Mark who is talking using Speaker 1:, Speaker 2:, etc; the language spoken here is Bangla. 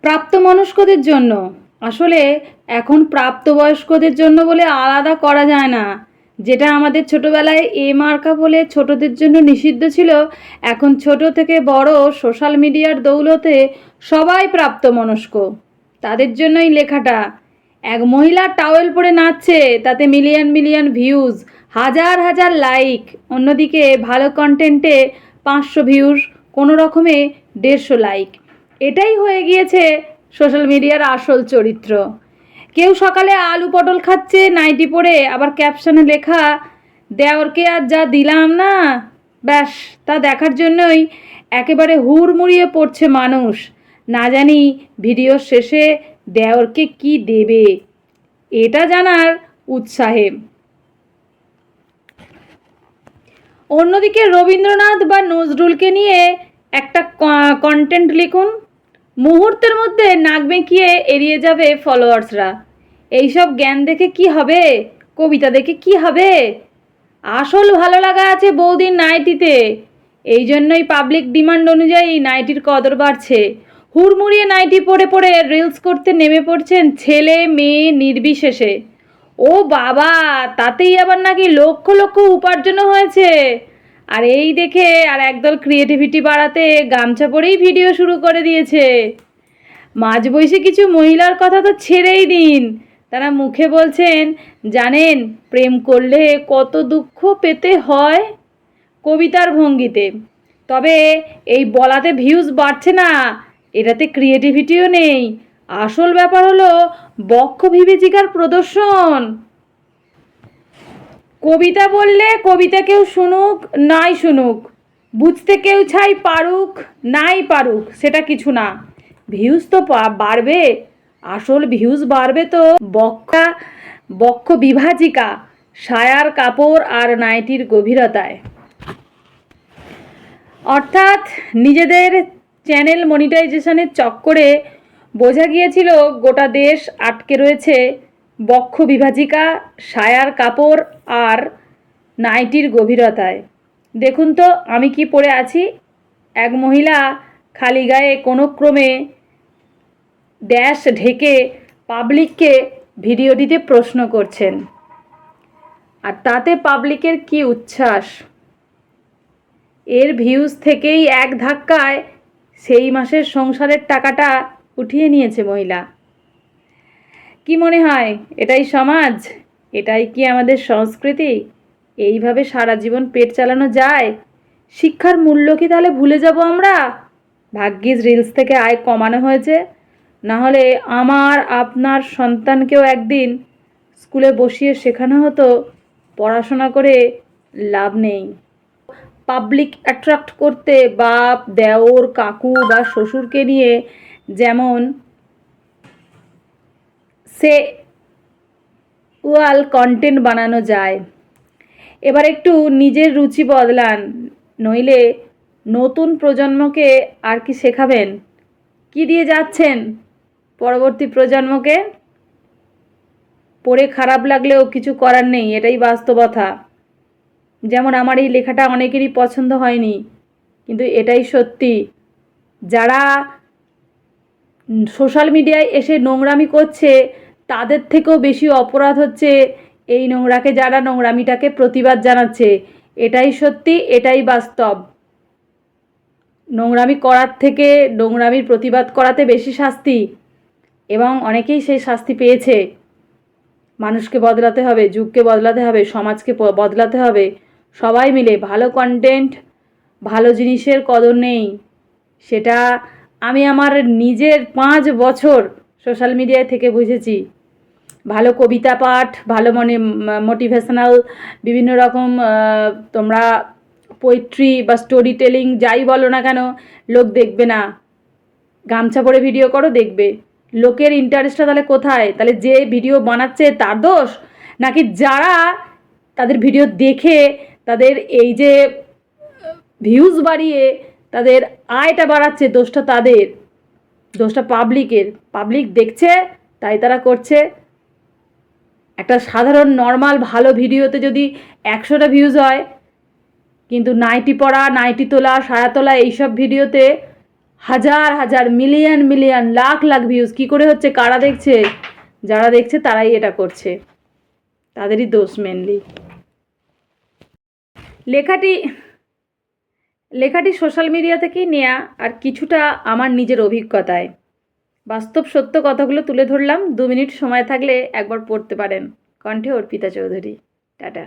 Speaker 1: প্রাপ্তবয়স্কদের জন্য। আসলে এখন প্রাপ্তবয়স্কদের জন্য বলে আলাদা করা যায় না। যেটা আমাদের ছোটোবেলায় এ মার্কা বলে ছোটদের জন্য নিষিদ্ধ ছিল, এখন ছোট থেকে বড় সোশ্যাল মিডিয়ার দৌলতে সবাই প্রাপ্তমনস্ক। তাদের জন্যই লেখাটা। এক মহিলা টাওয়েল পরে নাচছে, তাতে মিলিয়ন মিলিয়ন ভিউজ, হাজার হাজার লাইক। অন্যদিকে ভালো কন্টেন্টে 500 ভিউজ, কোনো রকমে 150 লাইক। এটাই হয়ে গিয়েছে সোশ্যাল মিডিয়ার আসল চরিত্র। কেউ সকালে আলু পটল খাচ্ছে নাইটি পরে, আবার ক্যাপশনে লেখা, দেওরকে আর যা দিলাম না। ব্যাস, তা দেখার জন্যই একেবারে হুড়মুড়িয়ে পড়ছে মানুষ। না জানি ভিডিওর শেষে দেওরকে কি দেবে, এটা জানার উৎসাহে। অন্যদিকে রবীন্দ্রনাথ বা নজরুলকে নিয়ে একটা কন্টেন্ট লিখুন, মুহূর্তের মধ্যে নাক বেঁকিয়ে এড়িয়ে যাবে ফলোয়ার্সরা। এইসব জ্ঞান দেখে কি হবে, কবিতা দেখে কি হবে? আসল ভালো লাগা আছে বৌদির নাইটিতে। এই জন্যই পাবলিক ডিমান্ড অনুযায়ী নাইটির কদর বাড়ছে। হুড়মুড়িয়ে নাইটি পরে পরে রিলস করতে নেমে পড়ছেন ছেলে মেয়ে নির্বিশেষে। ও বাবা, তাতেই আবার নাকি লক্ষ লক্ষ উপার্জনও হয়েছে। আর এই দেখে আর একদল ক্রিয়েটিভিটি বাড়াতে গামছা পরেই ভিডিও শুরু করে দিয়েছে। মাঝবয়সী কিছু মহিলার কথা তো ছেড়েই দিন, তারা মুখে বলছেন, জানেন প্রেম করলে কত দুঃখ পেতে হয়, কবিতার ভঙ্গিতে। তবে এই বলাতে ভিউজ বাড়ছে না, এটাতে ক্রিয়েটিভিটিও নেই। আসল ব্যাপার হলো বক্ষ বিবেচিকার প্রদর্শন। কবিতা বললে কবিতা কেউ শুনুক নাই শুনুক, বুঝতে কেউ ছাই পারুক নাই পারুক, সেটা কিছু না। ভিউজ তো বাড়বে। আসল ভিউজ বাড়বে তো বক্ষ বিভাজিকা, সায়ার কাপড় আর নাইটির গভীরতায়। অর্থাৎ নিজেদের চ্যানেল মনিটাইজেশনের চক্করে বোঝা গিয়েছিল গোটা দেশ আটকে রয়েছে বক্ষ বিভাজিকা, সায়ার কাপড় আর নাইটির গভীরতায়। দেখুন তো আমি কি পরে আছি। এক মহিলা খালি গায়ে কোনো ক্রমে ড্যাশ ঢেকে পাবলিককে ভিডিও দিতে প্রশ্ন করছেন, আর তাতে পাবলিকের কি উচ্ছ্বাস। এর ভিউজ থেকেই এক ধাক্কায় সেই মাসের সংসারের টাকাটা উঠিয়ে নিয়েছে মহিলা। কি মনে হয়, এটাই সমাজ? এটাই কি আমাদের সংস্কৃতি? এইভাবে সারা জীবন পেট চালানো যায়? শিক্ষার মূল্য কি তাহলে ভুলে যাব আমরা? ভাগ্যিস রিলস থেকে আয় কমানো হয়েছে, না হলে আমার আপনার সন্তানকেও একদিন স্কুলে বসিয়ে শেখানো হতো পড়াশোনা করে লাভ নেই। পাবলিক অ্যাট্রাক্ট করতে বাপ, দেওর, কাকু বা শ্বশুরকে নিয়ে যেমন ওয়াল কন্টেন্ট বানানো যায়, এবার একটু নিজের রুচি বদলান, নইলে নতুন প্রজন্মকে আর কি শেখাবেন? কি দিয়ে যাচ্ছেন পরবর্তী প্রজন্মকে? পড়ে খারাপ লাগলেও কিছু করার নেই, এটাই বাস্তবতা। যেমন আমার এই লেখাটা অনেকেরই পছন্দ হয়নি, কিন্তু এটাই সত্যি। যারা সোশ্যাল মিডিয়ায় এসে নোংরামি করছে, তাদের থেকেও বেশি অপরাধ হচ্ছে এই নোংরামিটাকে প্রতিবাদ জানাচ্ছে। এটাই সত্যি, এটাই বাস্তব। নোংরামি করার থেকে নোংরামির প্রতিবাদ করাতে বেশি শাস্তি, এবং অনেকেই সেই শাস্তি পেয়েছে। মানুষকে বদলাতে হবে, যুগকে বদলাতে হবে, সমাজকে বদলাতে হবে। সবাই মিলে ভালো কন্টেন্ট, ভালো জিনিসের কদর নেই। সেটা আমি আমার নিজের 5 বছর সোশ্যাল মিডিয়ায় থেকে বুঝেছি। ভালো কবিতা পাঠ, ভালো মোটিভেশনাল বিভিন্ন রকম তোমরা পোয়েট্রি বা স্টোরি টেলিং যাই বলো না কেন, লোক দেখবে না। গামছা পরে ভিডিও করো, দেখবে। লোকের ইন্টারেস্টটা তাহলে কোথায়? তাহলে যে ভিডিও বানাচ্ছে তার দোষ, নাকি যারা তাদের ভিডিও দেখে তাদের এই যে ভিউজ বাড়িয়ে তাদের আয়টা বাড়াচ্ছে, দোষটা তাদের? দোষটা পাবলিকের। পাবলিক দেখছে তাই তারা করছে। একটা সাধারণ নর্মাল ভালো ভিডিওতে যদি 100টা ভিউজ হয়, কিন্তু নাইটি পরা, নাইটি তোলা, সায়া তোলা এইসব ভিডিওতে হাজার হাজার million million lakh lakh views কী করে হচ্ছে? কারা দেখছে? যারা দেখছে তারাই এটা করছে, তাদেরই দোষ মেনলি। লেখাটি সোশ্যাল মিডিয়া থেকেই নেয়া, আর কিছুটা আমার নিজের অভিজ্ঞতায়। বাস্তব সত্য কথাগুলো তুলে ধরলাম। 2 মিনিট সময় থাকলে একবার পড়তে পারেন। কণ্ঠে অর্পিতা চৌধুরী। টাটা।